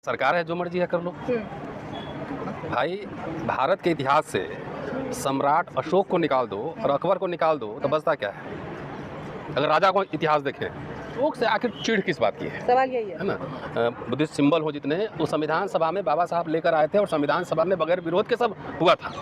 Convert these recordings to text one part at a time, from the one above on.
सरकार है, जो मर्जी है कर लो। भाई, भारत के इतिहास से सम्राट अशोक को निकाल दो और अकबर को निकाल दो तो बचता क्या है? अगर राजा को इतिहास देखें, अशोक से आखिर चिढ़ किस बात की है? सवाल यही है ना? बुद्धिस्ट सिंबल हो जितने, वो संविधान सभा में बाबा साहब लेकर आए थे और संविधान सभा में बगैर विरोध के सब हुआ था।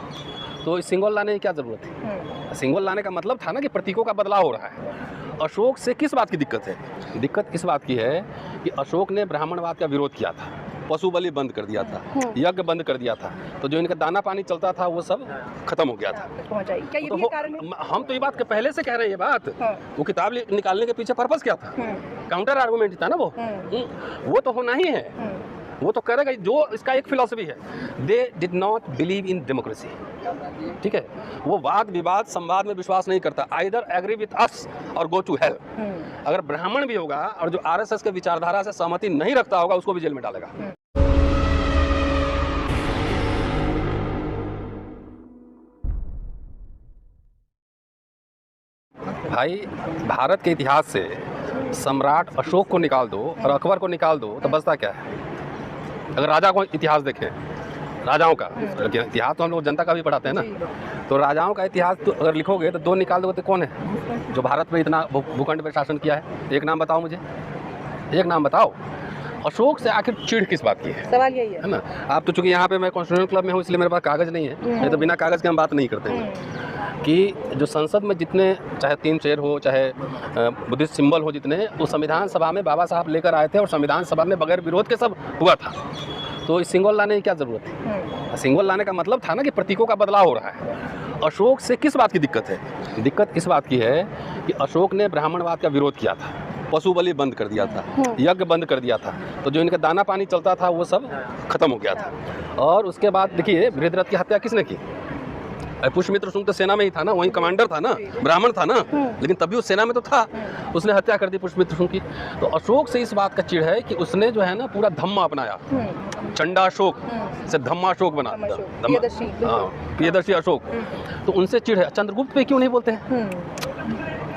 तो इस सिंबल लाने की क्या ज़रूरत थी? सिंबल लाने का मतलब था ना कि प्रतीकों का बदलाव हो रहा है। अशोक से किस बात की दिक्कत है? दिक्कत इस बात की है कि अशोक ने ब्राह्मणवाद का विरोध किया था, पशु बलि बंद कर दिया था, यज्ञ बंद कर दिया था, तो जो इनका दाना पानी चलता था वो सब खत्म हो गया था। क्या ये भी कारण है? हम तो ये बात पहले से कह रहे हैं, ये बात वो किताब निकालने के पीछे पर्पस क्या था? काउंटर आर्गुमेंट था ना वो तो होना ही है, वो तो करेगा। जो इसका एक फिलॉसफी है, they did not believe in democracy. ठीक है, वो वाद विवाद संवाद में विश्वास नहीं करता। आइदर एग्री विथ अस और गो टू हेल। अगर ब्राह्मण भी होगा और जो आरएसएस के विचारधारा से सहमति नहीं रखता होगा, उसको भी जेल में डालेगा। भाई, भारत के इतिहास से सम्राट अशोक को निकाल दो और अकबर को निकाल दो तो बचता क्या है? अगर राजा को इतिहास देखें, राजाओं का इतिहास तो हम लोग जनता का भी पढ़ाते हैं ना, तो राजाओं का इतिहास तो अगर लिखोगे तो दो निकाल दोगे तो कौन है जो भारत में इतना भूखंड पे शासन किया है? एक नाम बताओ मुझे, एक नाम बताओ। अशोक से आखिर चिढ़ किस बात की है? सवाल यही है ना? आप तो चूंकि यहाँ पे मैं कॉन्स्टिट्यूशन क्लब में हूँ इसलिए मेरे पास कागज़ नहीं है, नहीं तो बिना कागज़ के हम बात नहीं करते हैं कि जो संसद में जितने, चाहे 3 चेयर हो, चाहे बुद्धिस्ट सिंबल हो जितने, वो संविधान सभा में बाबा साहब लेकर आए थे और संविधान सभा में बगैर विरोध के सब हुआ था। तो इस सिंबल लाने की क्या ज़रूरत है? सिंबल लाने का मतलब था ना कि प्रतीकों का बदलाव हो रहा है। अशोक से किस बात की दिक्कत है? दिक्कत इस बात की है कि अशोक ने ब्राह्मणवाद का विरोध किया था, पशु बलि बंद कर दिया था, यज्ञ बंद कर दिया था, तो जो इनका दाना पानी चलता था वो सब खत्म हो गया था। और उसके बाद देखिए, बृहद्रथ की हत्या किसने की? पुष्यमित्र शुंग तो सेना में ही था ना, वही कमांडर था ना, ब्राह्मण था ना, लेकिन तभी उस सेना में तो था, उसने हत्या कर दी पुष्यमित्र शुंग की। तो अशोक से इस बात का चिढ़ है कि उसने जो है ना पूरा धम्मा अपनाया, चंडाशोक से धम्माशोक बना, प्रियदर्शी अशोक, तो उनसे चिढ़ है। चंद्रगुप्त पे क्यों नहीं बोलते हैं?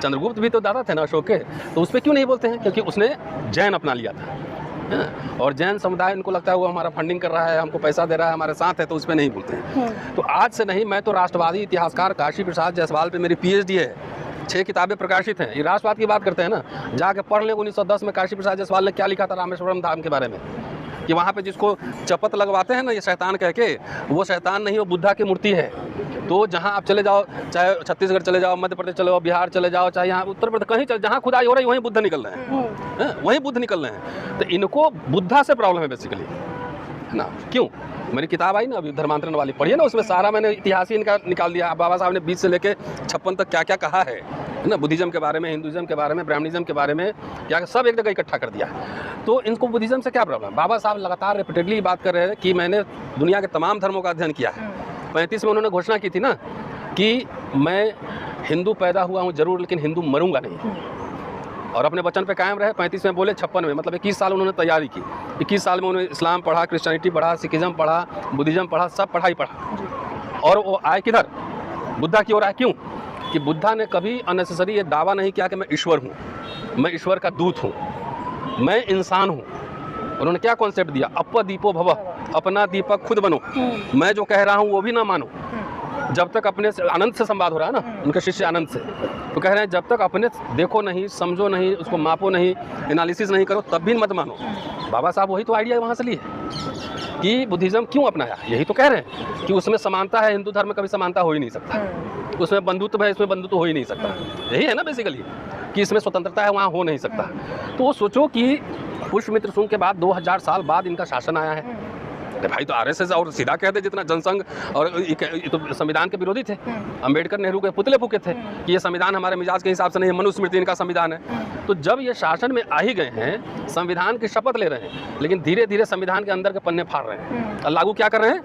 चंद्रगुप्त भी तो दादा थे ना अशोक के, तो उस पर क्यों नहीं बोलते हैं? क्योंकि उसने जैन अपना लिया था, और जैन समुदाय उनको लगता है वो हमारा फंडिंग कर रहा है, हमको पैसा दे रहा है, हमारे साथ है, तो उस पर नहीं बोलते हैं। तो आज से नहीं, मैं तो राष्ट्रवादी इतिहासकार काशी प्रसाद जायसवाल पे मेरी पीएचडी है, 6 किताबें प्रकाशित हैं। ये राष्ट्रवाद की बात करते हैं ना, जाके पढ़ लें 1910 में काशी प्रसाद जायसवाल ने क्या लिखा था रामेश्वरम धाम के बारे में, कि वहाँ पे जिसको चपत लगवाते हैं ना ये शैतान कह के, वो शैतान नहीं, वो बुद्धा की मूर्ति है। तो जहाँ आप चले जाओ, चाहे छत्तीसगढ़ चले जाओ, मध्य प्रदेश चले जाओ, बिहार चले जाओ, चाहे यहाँ उत्तर प्रदेश, कहीं चले, जहाँ खुदाई हो रही है वहीं बुद्ध निकल रहे हैं, वहीं बुद्ध निकल रहे हैं। तो इनको बुद्धा से प्रॉब्लम है बेसिकली, है ना? क्यों? मेरी किताब आई ना अभी धर्मांतरण वाली, पढ़िए ना, उसमें सारा मैंने इतिहास ही इनका निकाल दिया। बाबा साहब ने 20 से लेकर 56 तक क्या क्या कहा है ना, बुद्धिज्म के बारे में, हिंदुइज्म के बारे में, ब्राह्मणिज्म के बारे में, क्या सब एक जगह इकट्ठा कर दिया। तो इनको बुद्धिज्म से क्या प्रॉब्लम? बाबा साहब लगातार रिपीटेडली बात कर रहे हैं कि मैंने दुनिया के तमाम धर्मों का अध्ययन किया है। 35 में उन्होंने घोषणा की थी ना कि मैं हिंदू पैदा हुआ हूँ जरूर, लेकिन हिंदू मरूंगा नहीं, और अपने वचन पे कायम रहे। 35 में बोले, 56 में, मतलब 21 साल उन्होंने तैयारी की। 21 साल में उन्होंने इस्लाम पढ़ा, क्रिश्चियनिटी पढ़ा, सिखिज्म पढ़ा, बुद्धिज्म पढ़ा, सब पढ़ाई पढ़ा, और वो आए किधर? बुद्धा की ओर आए। क्यों? कि बुद्धा ने कभी अननेसेसरी ये दावा नहीं किया कि मैं ईश्वर हूँ, मैं ईश्वर का दूत हूँ, मैं इंसान हूँ। उन्होंने क्या कॉन्सेप्ट दिया? अपदीपो भव, अपना दीपक खुद बनो। मैं जो कह रहा हूँ वो भी ना मानो। जब तक अपने से, आनंद से संवाद हो रहा है ना, उनके शिष्य आनंद से, तो कह रहे हैं जब तक अपने देखो नहीं, समझो नहीं, उसको मापो नहीं, एनालिसिस नहीं करो, तब भी मत मानो। बाबा साहब वही तो आइडिया वहाँ से लिए कि बुद्धिज्म क्यों अपनाया। यही तो कह रहे हैं कि उसमें समानता है, हिंदू धर्म में कभी समानता हो ही नहीं सकता, उसमें बंधुत्व है, इसमें बंधुत्व हो ही नहीं सकता। यही है ना बेसिकली, कि इसमें स्वतंत्रता है, वहाँ हो नहीं सकता। तो वो सोचो कि पुष्यमित्र शुंग के बाद 2000 साल बाद इनका शासन आया है। भाई तो आरएसएस और सीधा कहते जितना जनसंघ और तो संविधान के विरोधी थे। अंबेडकर नेहरू के पुतले फूके थे कि ये संविधान हमारे मिजाज के हिसाब से नहीं है, मनुस्मृति इनका संविधान है। तो जब ये शासन में आ ही गए हैं, संविधान की शपथ ले रहे हैं, लेकिन धीरे धीरे संविधान के अंदर के पन्ने फाड़ रहे हैं और लागू क्या कर रहे हैं?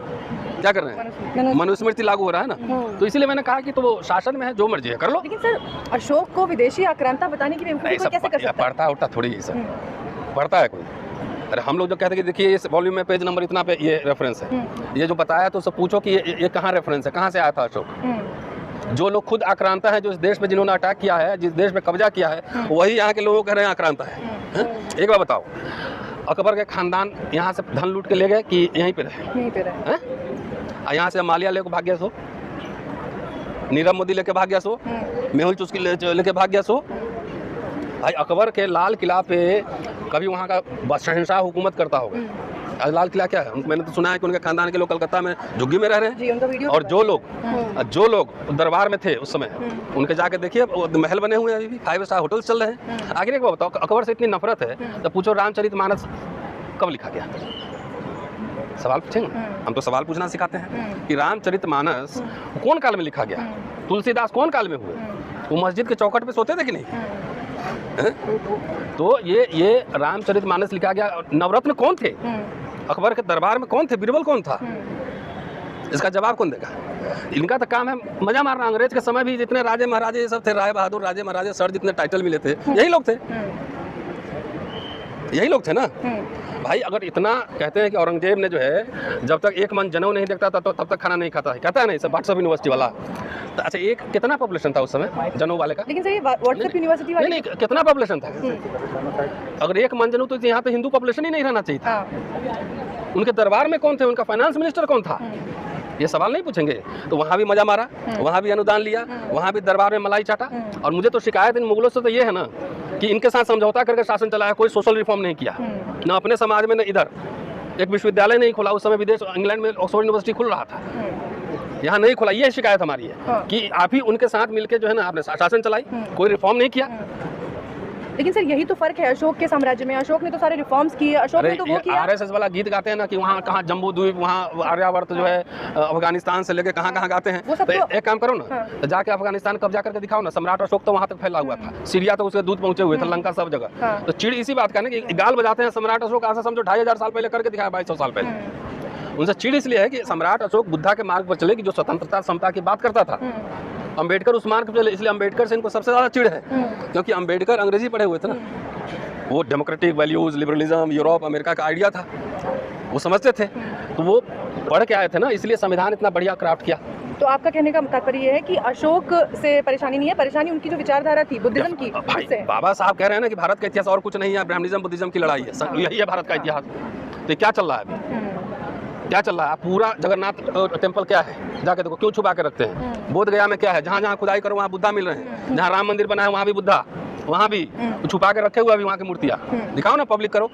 क्या कर रहे हैं? मनुस्मृति लागू हो रहा है ना। तो इसीलिए मैंने कहा कि तो वो शासन में है, जो मर्जी है कर लो। लेकिन सर, अशोक को विदेशी आक्रांता बताने की बेवकूफी कैसे कर सकता है? पढ़ता उठता थोड़ी ही सर, पढ़ता है कोई? अरे हम लोग जो कहते हैं कि देखिए इस वॉल्यूम में पेज नंबर इतना पे ये रेफरेंस है, ये जो बताया, तो सब पूछो कि ये कहाँ रेफरेंस है, कहाँ से आया था अशोक? जो लोग खुद आक्रांता है, जो इस देश पे जिन्होंने अटैक किया है, जिस देश पे कब्जा किया है, वही यहाँ के लोगों कह रहे हैं आक्रांता है। एक बार बताओ, अकबर के खानदान यहाँ से धन लूट के ले गए कि यहीं पे रहे? यहीं पे रहे। हैं? यहाँ से मालिया लेके भाग गया सो, नीरव मोदी लेके भाग गया सो, मेहुल चुस्की लेके भाग गया सो। भाई अकबर के लाल किला पे कभी वहाँ का शहंशाह हुकूमत करता होगा। आज लाल किला क्या है? मैंने तो सुना है कि उनके खानदान के लोग कलकत्ता में झुग्गी में रह रहे हैं जी, उनका वीडियो और जो लोग दरबार में थे उस समय, उनके जाके देखिए महल बने हुए हैं, अभी भी 5 स्टार होटल चल रहे हैं। आखिर एक बात बताओ, अकबर से इतनी नफरत है तो पूछो रामचरितमानस कब लिखा गया? सवाल पूछेंगे, हम तो सवाल पूछना सिखाते हैं कि रामचरितमानस कौन काल में लिखा गया? तुलसीदास कौन काल में हुए? वो मस्जिद के चौखट पे सोते थे कि नहीं? तो ये रामचरितमानस लिखा गया। नवरत्न कौन थे? अकबर के दरबार में कौन थे? बीरबल कौन था? इसका जवाब कौन देगा? इनका तो काम है मजा मारना। अंग्रेज के समय भी जितने राजे महाराजे ये सब थे, राय बहादुर, राजे महाराजे, सर जितने टाइटल मिले थे, यही लोग थे ना। भाई अगर इतना कहते हैं कि औरंगजेब ने जो है जब तक एक मन जनेऊ नहीं देखता था तो तब तक खाना नहीं खाता है, कहता है नहीं सब व्हाट्सएप यूनिवर्सिटी वाला। तो अच्छा, एक कितना पॉपुलेशन था उस समय जनेऊ वाले का? लेकिन सर ये व्हाट्सएप यूनिवर्सिटी वाले नहीं कितना पॉपुलेशन था? अगर एक मन जनेऊ तो यहाँ पे हिंदू पॉपुलेशन ही नहीं रहना चाहिए था। उनके दरबार में कौन थे? उनका फाइनेंस मिनिस्टर कौन था? ये सवाल नहीं पूछेंगे। तो वहाँ भी मजा मारा, वहाँ भी अनुदान लिया, वहाँ भी दरबार में मलाई चाटा। और मुझे तो शिकायत इन मुगलों से तो ये है ना कि इनके साथ समझौता करके शासन चलाया, कोई सोशल रिफॉर्म नहीं किया, ना अपने समाज में न इधर। एक विश्वविद्यालय नहीं खोला उस समय, विदेश इंग्लैंड में ऑक्सफोर्ड यूनिवर्सिटी खुल रहा था, यहाँ नहीं खोला। ये शिकायत हमारी है कि आप ही उनके साथ मिलकर जो है ना आपने शासन चलाई, कोई रिफॉर्म नहीं किया। लेकिन सर यही तो फर्क है अशोक के साम्राज्य में। अशोक ने तो सारे रिफॉर्म्स किए, अशोक ने तो वो किया। आरएसएस वाला गीत गाते हैं ना कि वहाँ कहाँ जम्बू द्वीप, वहाँ आर्यावर्त जो है अफगानिस्तान से लेके कहाँ गाते हैं। तो एक काम करो ना, तो जाके अफगानिस्तान कब्जा करके दिखाओ ना। सम्राट अशोक तो वहाँ तक फैला हुआ था, सीरिया तो उसके दूध पहुंचे हुए थे, लंका सब जगह। तो चिड़ इसी बात का ना कि गाल बजाते हैं सम्राट अशोक ऐसा समझो 2500 साल पहले करके दिखाया, 2200 साल पहले। उनसे चिड़ इसलिए है कि सम्राट अशोक बुद्धा के मार्ग पर चले कि जो स्वतंत्रता समता की बात करता था। अंबेडकर उस मार्ग पर चले, इसलिए अंबेडकर से इनको सबसे ज़्यादा चिड़ है, क्योंकि अंबेडकर अंग्रेजी पढ़े हुए थे ना। वो democratic values, liberalism, Europe, America का आइडिया था, वो समझते थे, तो वो पढ़ के आए थे ना, इसलिए संविधान इतना बढ़िया क्राफ्ट किया। तो आपका कहने का तात्पर्य ये है कि अशोक से परेशानी नहीं है, परेशानी उनकी जो विचारधारा थी बुद्धिज्म की। भाई बाबा साहब कह रहे हैं ना कि भारत का इतिहास और कुछ नहीं है, ब्राह्मणिज्म बुद्धिज्म की लड़ाई है, यही है भारत का इतिहास। तो क्या चल रहा है अभी? क्या चल रहा है? पूरा जगन्नाथ टेम्पल क्या है? जाके देखो, क्यों छुपा के रखते हैं? बोध गया में क्या है? जहाँ जहाँ खुदाई करो वहाँ बुद्धा मिल रहे हैं, जहाँ राम मंदिर बना है वहाँ भी बुद्धा, वहाँ भी छुपा के रखे हुए अभी वहाँ की मूर्तियाँ दिखाओ ना, पब्लिक करो।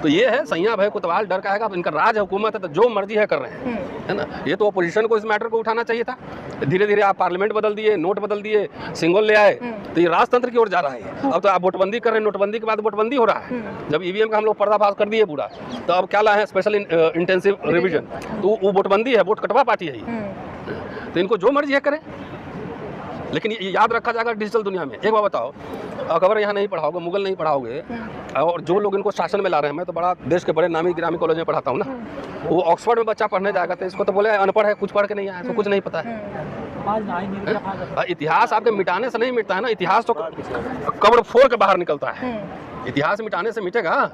तो ये है सैया भय कोतवाल, डर का है। इनका राज हुकूमत है तो जो मर्जी है कर रहे हैं, है ना। ये तो अपोजिशन को इस मैटर को उठाना चाहिए था। धीरे धीरे आप पार्लियामेंट बदल दिए, नोट बदल दिए, सिंगल ले आए, तो ये राजतंत्र की ओर जा रहा है। अब तो आप वोटबंदी कर रहे हैं, नोटबंदी के बाद वोटबंदी हो रहा है। जब ईवीएम का हम लोग पर्दाफाश कर दिए पूरा, तो अब क्या लाए हैं? Special intensive revision. तो वो वोटबंदी है, वोट कटवा पार्टी है ये। तो इनको जो मर्जी है करें, लेकिन ये याद रखा जाएगा डिजिटल दुनिया में। एक बात बताओ, अकबर यहाँ नहीं पढ़ाओगे, मुगल नहीं पढ़ाओगे, और जो लोग इनको शासन में ला रहे हैं, मैं तो बड़ा देश के बड़े नामी गिरामी कॉलेज में पढ़ाता हूँ ना, वो ऑक्सफोर्ड में बच्चा पढ़ने जाएगा तो इसको तो बोले अनपढ़ है, कुछ पढ़ के नहीं आया, इसको कुछ नहीं पता है। इतिहास आपके मिटाने से नहीं मिटता है ना, इतिहास तो कब्र फोड़ के बाहर निकलता है। इतिहास मिटाने से मिटेगा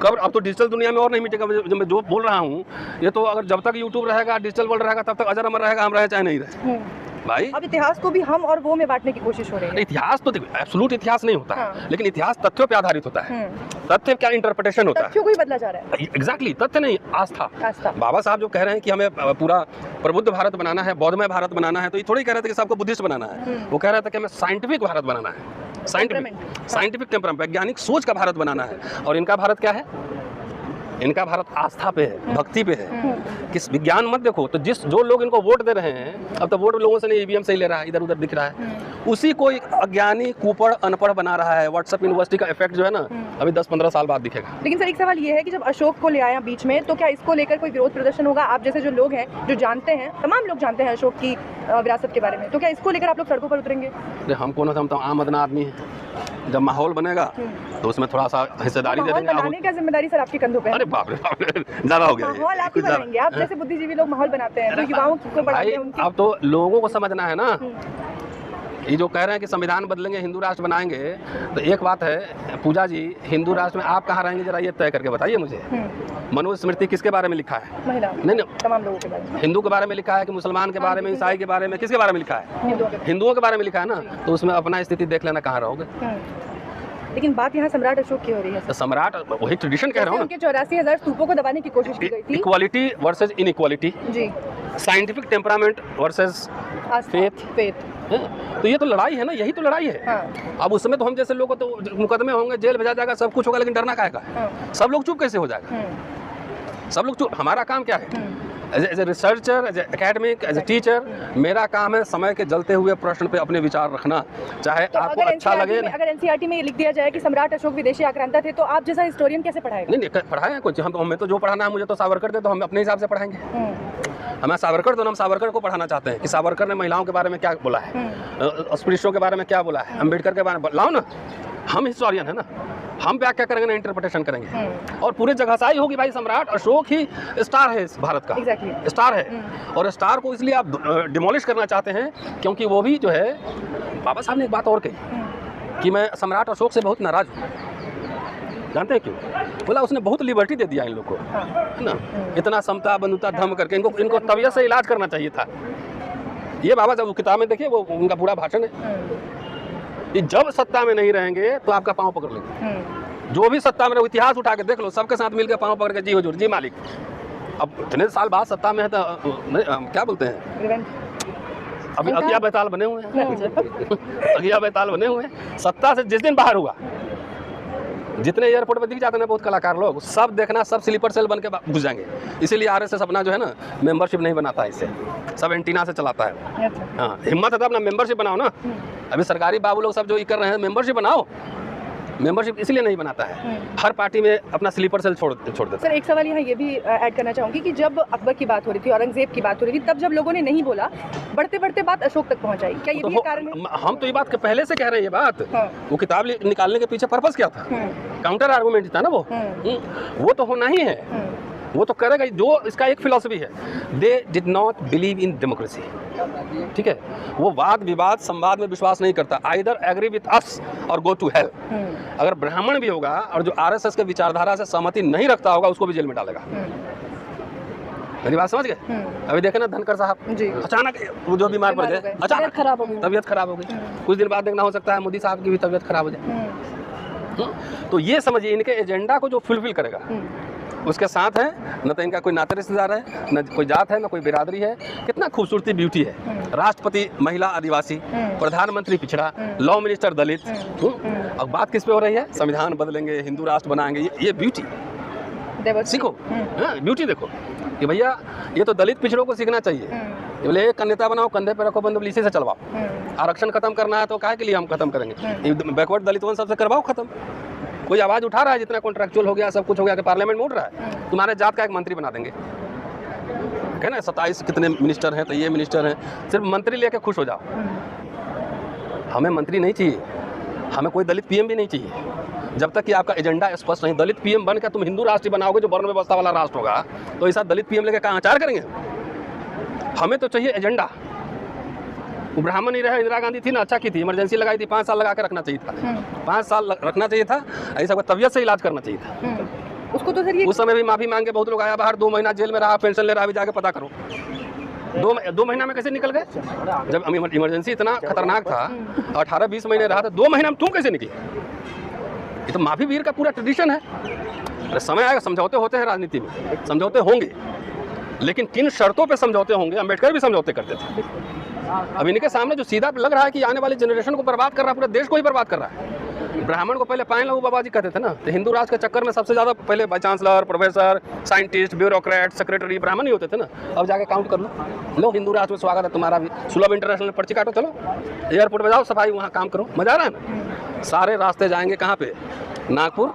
कब्र? अब तो डिजिटल दुनिया में और नहीं मिटेगा। जो मैं जो बोल रहा हूँ, ये तो अगर जब तक यूट्यूब रहेगा, डिजिटल वर्ल्ड रहेगा, तब तक अजर अमर रहेगा, हम रहे चाहे नहीं रहे। भाई अब इतिहास को भी हम और वो में बांटने की कोशिश हो रही है। इतिहास तो देखो एब्सोल्यूट इतिहास नहीं होता है, लेकिन इतिहास तथ्यों पे आधारित होता है। तथ्य क्या इंटरप्रिटेशन होता है, तथ्यों को ही बदला जा रहा है। एग्जैक्टली, तथ्य नहीं, आस्था। बाबा साहब जो कह रहे हैं कि हमें पूरा प्रबुद्ध भारत बनाना है, बौद्धमय भारत बनाना है, तो ये थोड़ी कह रहे थे कि सबको बुद्धिस्ट बनाना है। वो कह रहे थे कि हमें साइंटिफिक भारत बनाना है, साइंटिफिक टेम्परामेंट, वैज्ञानिक सोच का भारत बनाना है। और इनका भारत क्या है? इनका भारत आस्था पे है, भक्ति पे है। किस विज्ञान मत देखो। तो जो लोग इनको वोट दे रहे हैं, अब तो वोट लोगों से नहीं, ईवीएम से ही ले रहा है, इधर उधर दिख रहा है, उसी को एक अज्ञानी, कुपड़, अनपढ़ बना रहा है। व्हाट्सएप यूनिवर्सिटी का इफेक्ट जो है ना, अभी 10-15 साल बाद दिखेगा। लेकिन सर एक सवाल ये है कि जब अशोक को ले आया बीच में, तो क्या इसको लेकर कोई विरोध प्रदर्शन होगा? आप जैसे जो लोग हैं, जो जानते हैं, तमाम लोग जानते हैं अशोक की विरासत के बारे में, तो क्या इसको लेकर आप लोग सड़कों पर उतरेंगे? हमको ना, हम तो आम आदमी आदमी है। जब माहौल बनेगा तो उसमें थोड़ा सा हिस्सेदारी दे देंगे। बनाने का जिम्मेदारी सर आपके कंधों पे है। अरे बाप रे बाप रे, ज्यादा हो गया। माहौल आप ही बनाएंगे, आप जैसे बुद्धिजीवी लोग माहौल बनाते हैं, तो युवाओं को बढ़ाते हैं उनकी। अब तो लोगों को समझना है ना, ये जो कह रहे हैं कि संविधान बदलेंगे, हिंदू राष्ट्र बनाएंगे, तो एक बात है पूजा जी, हिंदू राष्ट्र में आप कहाँ रहेंगे जरा ये तय करके बताइए मुझे। मनुस्मृति किसके बारे में लिखा है? महिला, नहीं, तमाम लोगों के बारे में। हिंदू के बारे में लिखा है कि मुसलमान के बारे में, ईसाई के बारे में, किसके बारे में लिखा है? हिंदुओं के बारे में लिखा है ना। तो उसमें अपना स्थिति देख लेना, कहाँ रहोगे। लेकिन बात यहाँ सम्राट अशोक की हो रही है तो सम्राट वही ट्रेडिशन कह रहा हूँ ना, उनके 84,000 स्तूपों को दबाने की कोशिश की गई थी। इक्वालिटी वर्सेस इनइक्वालिटी, जी, साइंटिफिक टेम्परामेंट वर्सेस फेथ। तो ये तो लड़ाई है ना, यही तो लड़ाई है। हाँ। अब उस समय तो हम जैसे लोग को तो मुकदमे होंगे, जेल भेजा जाएगा, सब कुछ होगा, लेकिन डरना काहे का? हाँ। सब लोग चुप कैसे हो जाएगा? सब लोग चुप। हमारा काम क्या है? As a researcher, as a academic, as a teacher, मेरा काम है समय के जलते हुए प्रश्न पे अपने विचार रखना, चाहे तो आपको अच्छा लगे। अगर एनसीईआरटी में ये लिख दिया जाए कि सम्राट अशोक विदेशी आक्रांता थे, तो आप जैसा हिस्टोरियन कैसे पढ़ाएंगे? नहीं पढ़ाए हैं कुछ, हमें तो जो पढ़ाना है, मुझे तो सावरकर दे तो हम अपने हिसाब से पढ़ाएंगे। हमें सावरकर दो, हम सावरकर को पढ़ाना चाहते हैं कि सावरकर ने महिलाओं के बारे में क्या बोला है, अस्पृश्यों के बारे में क्या बोला है, अम्बेडकर के बारे में लाओ ना। हम हिस्टोरियन है ना, हम व्याख्या करेंगे ना, इंटरप्रिटेशन करेंगे। और पूरे जगहसाई होगी भाई, सम्राट अशोक ही स्टार है इस भारत का। Exactly. स्टार है। और स्टार को इसलिए आप डिमोलिश करना चाहते हैं क्योंकि वो भी जो है, बाबा साहब ने एक बात और कही कि मैं सम्राट अशोक से बहुत नाराज हूँ। जानते हैं क्यों? बोला उसने बहुत लिबर्टी दे दिया इन लोग को, है ना, इतना समता बंधुता धर्म करके। इनको तबीयत से इलाज करना चाहिए था। ये बाबा जब किताब में देखिए, वो उनका पूरा भाषण है कि जब सत्ता में नहीं रहेंगे तो आपका पाँव पकड़ लेंगे। जो भी सत्ता में रहो, इतिहास उठा के देख लो, सबके साथ मिलकर पाँव पकड़ के जी हुजूर, जी मालिक। अब इतने साल बाद सत्ता में है तो क्या बोलते हैं, अभी अगिया बैताल बने हुए हैं। अगिया बैताल बने हुए हैं। सत्ता से जिस दिन बाहर हुआ, जितने एयरपोर्ट पर दिख जाते हैं बहुत कलाकार लोग, सब देखना, सब स्लीपर सेल बन के घुस जाएंगे। इसीलिए आरएसएस अपना जो है ना मेंबरशिप नहीं बनाता है, इससे सब एंटीना से चलाता है। हाँ, हिम्मत है तो अपना मेंबरशिप बनाओ ना। अभी सरकारी बाबू लोग सब जो कर रहे हैं, मेंबरशिप बनाओ। मेंबरशिप इसलिए नहीं बनाता है, हर पार्टी में अपना स्लीपर सेल छोड़ देता है। सर, एक सवाल यहाँ ये भी ऐड करना चाहूँगी कि जब अकबर की बात हो रही थी, औरंगजेब की बात हो रही थी, तब जब लोगों ने नहीं बोला, बढ़ते बढ़ते बात अशोक तक पहुँच आई, क्या ये भी कारण है? हम तो ये बात पहले से कह रहे हैं। ये बात वो किताब निकालने के पीछे पर्पस क्या था? काउंटर आर्गुमेंट था ना वो तो होना ही है, वो तो करेगा। जो इसका एक फिलॉसफी है, they did not believe in democracy. ठीक है, वो वाद विवाद संवाद में विश्वास नहीं करता। आइदर एग्री विथ अस और गो टू हेल। अगर ब्राह्मण भी होगा और जो आरएसएस के विचारधारा से सहमति नहीं रखता होगा, उसको भी जेल में डालेगा। मेरी बात समझ गए? अभी देखे ना धनखड़ साहब जी, अचानक वो जो बीमार पड़ गए, अचानक खराब हो गई, तबीयत खराब हो गई। कुछ दिन बाद देखना हो सकता है मोदी साहब की भी तबीयत खराब हो जाए। तो ये समझिए, इनके एजेंडा को जो फुलफिल करेगा उसके साथ है, न तो इनका कोई नाते रिश्तेदार है, न कोई जात है, न कोई बिरादरी है। कितना खूबसूरती ब्यूटी है। राष्ट्रपति महिला आदिवासी, प्रधानमंत्री पिछड़ा, लॉ मिनिस्टर दलित। अब बात किस पे हो रही है? संविधान बदलेंगे, हिंदू राष्ट्र बनाएंगे। ये ब्यूटी सीखो, ब्यूटी देखो कि भैया ये तो दलित पिछड़ों को सीखना चाहिए। बोले एक नेता बनाओ, कंधे पे रखो बंदूक, इसी से चलवाओ। आरक्षण खत्म करना है तो काहे के लिए हम खत्म करेंगे? बैकवर्ड दलितों सबसे करवाओ खत्म। कोई आवाज उठा रहा है, जितना कॉन्ट्रैक्चुअल हो गया, सब कुछ हो गया कि पार्लियामेंट में उठ रहा है, तुम्हारे जात का एक मंत्री बना देंगे। है ना, 27 कितने मिनिस्टर हैं, तो ये मिनिस्टर हैं, सिर्फ मंत्री लेके खुश हो जाओ। हमें मंत्री नहीं चाहिए, हमें कोई दलित पीएम भी नहीं चाहिए। जब तक कि आपका एजेंडा स्पष्ट नहीं। दलित पीएम बन के तुम हिंदू राष्ट्र बनाओगे, जो वर्ण व्यवस्था वाला राष्ट्र होगा, तो ऐसा दलित पीएम लेके कहाँ आचार करेंगे? हमें तो चाहिए एजेंडा। ब्राह्मण ही रहे, इंदिरा गांधी थी ना, अच्छा की थी, इमरजेंसी लगाई थी, 5 साल लगा के रखना चाहिए था। 5 साल रखना चाहिए था, ऐसा तबीयत से इलाज करना चाहिए था। उसको तो सर उस समय भी माफी मांग के बहुत लोग आया बाहर, 2 महीना जेल में रहा, पेंशन ले रहा, अभी जाके पता करो 2 महीना में कैसे निकल गए? जब इमरजेंसी इतना खतरनाक था, 18-20 महीने रहा था, 2 महीना में तुम कैसे निकले? ये तो माफी वीर का पूरा ट्रेडिशन है। समय आएगा, समझौते होते हैं राजनीति में, समझौते होंगे, लेकिन किन शर्तों पे समझौते होंगे? अम्बेडकर भी समझौते करते थे। अब इनके सामने जो सीधा लग रहा है कि आने वाली जनरेशन को बर्बाद कर रहा है, पूरे देश को ही बर्बाद कर रहा है। ब्राह्मण को पहले पाए लगू बाबा जी कहते थे ना, तो हिंदू राष्ट्र के चक्कर में सबसे ज़्यादा पहले vice chancellor, professor, scientist, bureaucrat, secretary ब्राह्मण ही होते थे ना। अब जाके काउंट कर लो हिंदू राष्ट्र में स्वागत है तुम्हारा भी। सुलभ इंटरनेशनल पर्ची काटो, चलो एयरपोर्ट में जाओ, सफाई वहाँ काम करो, मजा आ रहा है ना। सारे रास्ते जाएंगे कहाँ पे? नागपुर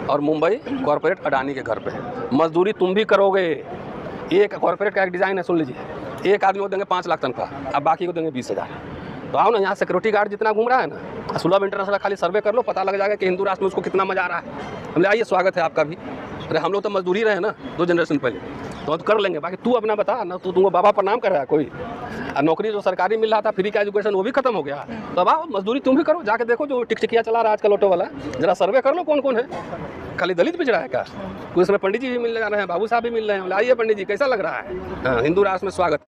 और मुंबई कॉर्पोरेट अडानी के घर पे। मजदूरी तुम भी करोगे। एक कॉर्पोरेट का एक डिज़ाइन है, सुन लीजिए, एक आदमी को देंगे 5 लाख तनख्वाह, अब बाकी को देंगे 20,000। तो आओ ना, यहाँ सिक्योरिटी गार्ड जितना घूम रहा है ना, सुलभ इंटरनेशनल खाली सर्वे कर लो, पता लग जाएगा कि हिंदू राष्ट्र में उसको कितना मजा आ रहा है। हमने आइए, स्वागत है आपका भी। अरे हम लोग तो मजदूरी रहे ना 2 जनरेशन पहले, तो कर लेंगे। बाकी तू अपना बता ना, तू तुमको बाबा प्रणाम कर रहा है कोई? नौकरी जो सरकारी मिल रहा था, फ्री का एजुकेशन, वो भी खत्म हो गया। तो अब आओ, मजदूरी तुम भी करो, जाके देखो जो टिकटिकिया चला रहा है आजकल ऑटो वाला, जरा सर्वे कर लो कौन कौन है। खाली दलित पिछड़ा है क्या? कुछ इसमें पंडित जी भी मिल जा रहे हैं, बाबू साहब भी मिल रहे हैं। आइए पंडित जी, कैसा लग रहा है? हिंदू राष्ट्र में स्वागत।